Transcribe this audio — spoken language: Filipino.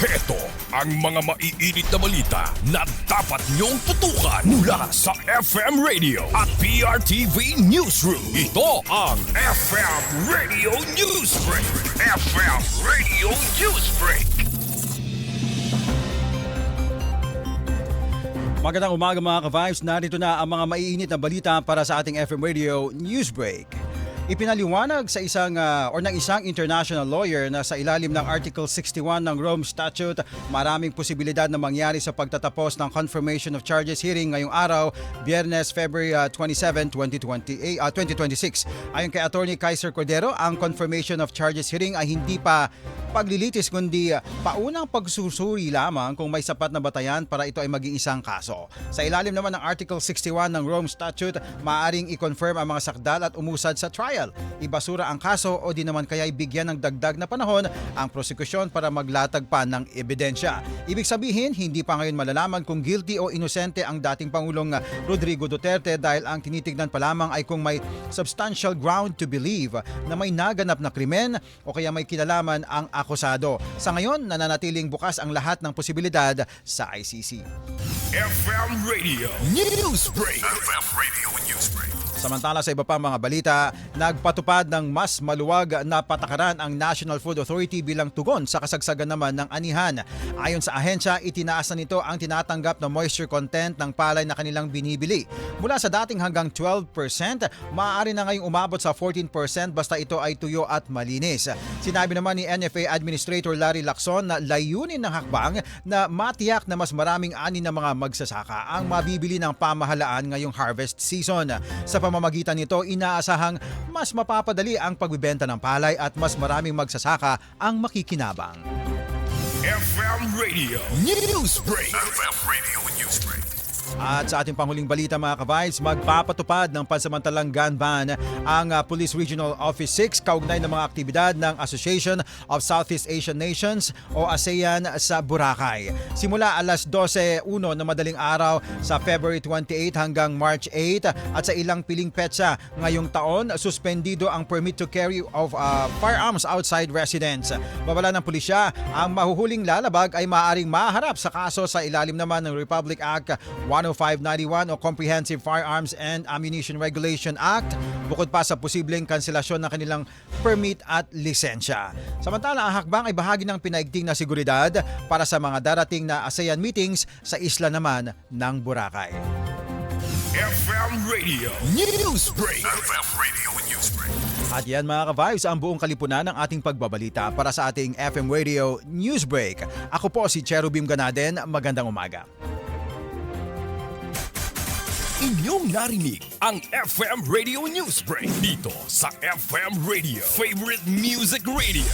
Heto ang mga maiinit na balita na dapat niyong tutukan mula sa FM Radio at PRTV Newsroom. Ito ang FM Radio Newsbreak. FM Radio Newsbreak. Magandang umaga mga ka-Vibes. Narito na ang mga maiinit na balita para sa ating FM Radio Newsbreak. Ipinaliwanag ng isang international lawyer na sa ilalim ng Article 61 ng Rome Statute, maraming posibilidad na mangyari sa pagtatapos ng confirmation of charges hearing ngayong araw, Biyernes, February 27, 2026. Ayon kay Attorney Kaiser Cordero, ang confirmation of charges hearing ay hindi pa paglilitis kundi paunang pagsusuri lamang kung may sapat na batayan para ito ay maging isang kaso. Sa ilalim naman ng Article 61 ng Rome Statute, maaaring i-confirm ang mga sakdal at umusad sa trial. Ibasura ang kaso o di naman kaya bigyan ng dagdag na panahon ang prosekusyon para maglatag pa ng ebidensya. Ibig sabihin, hindi pa ngayon malalaman kung guilty o inosente ang dating Pangulong Rodrigo Duterte dahil ang tinitignan pa lamang ay kung may substantial ground to believe na may naganap na krimen o kaya may kinalaman ang akusado. Sa ngayon, nananatiling bukas ang lahat ng posibilidad sa ICC. FM Radio Newsbreak. FM Radio Newsbreak. Samantala sa iba pa mga balita, nagpatupad ng mas maluwag na patakaran ang National Food Authority bilang tugon sa kasagsagan naman ng anihan. Ayon sa ahensya, itinaas na nito ang tinatanggap na moisture content ng palay na kanilang binibili. Mula sa dating hanggang 12%, maaari na ngayong umabot sa 14% basta ito ay tuyo at malinis. Sinabi naman ni NFA Administrator Larry Lacson na layunin ng hakbang na matiyak na mas maraming ani ng mga magsasaka ang mabibili ng pamahalaan ngayong harvest season. Sa pamamagitan nito, inaasahang mas mapapadali ang pagbibenta ng palay at mas maraming magsasaka ang makikinabang. FM Radio Newsbreak. FM Radio Newsbreak. At sa ating panghuling balita mga ka-Vibes, magpapatupad ng pansamantalang gun ban ang Police Regional Office 6 kaugnay ng mga aktibidad ng Association of Southeast Asian Nations o ASEAN sa Boracay. Simula alas 12:01 na madaling araw sa February 28 hanggang March 8 at sa ilang piling petsa ngayong taon, suspendido ang permit to carry of firearms outside residence. Babala ng pulisya, ang mahuhuling lalabag ay maaaring maharap sa kaso sa ilalim naman ng Republic Act 10591 o Comprehensive Firearms and Ammunition Regulation Act, bukod pa sa posibleng kanselasyon ng kanilang permit at lisensya. Samantala, ang hakbang ay bahagi ng pinaigting na seguridad para sa mga darating na ASEAN meetings sa isla naman ng Boracay. FM Radio Newsbreak. FM Radio Newsbreak. At yan mga ka-Vibes, ang buong kalipunan ng ating pagbabalita para sa ating FM Radio Newsbreak. Ako po si Cherubim Ganaden, magandang umaga. Inyong narinig ang FM Radio Newsbreak dito sa FM Radio, Favorite Music Radio.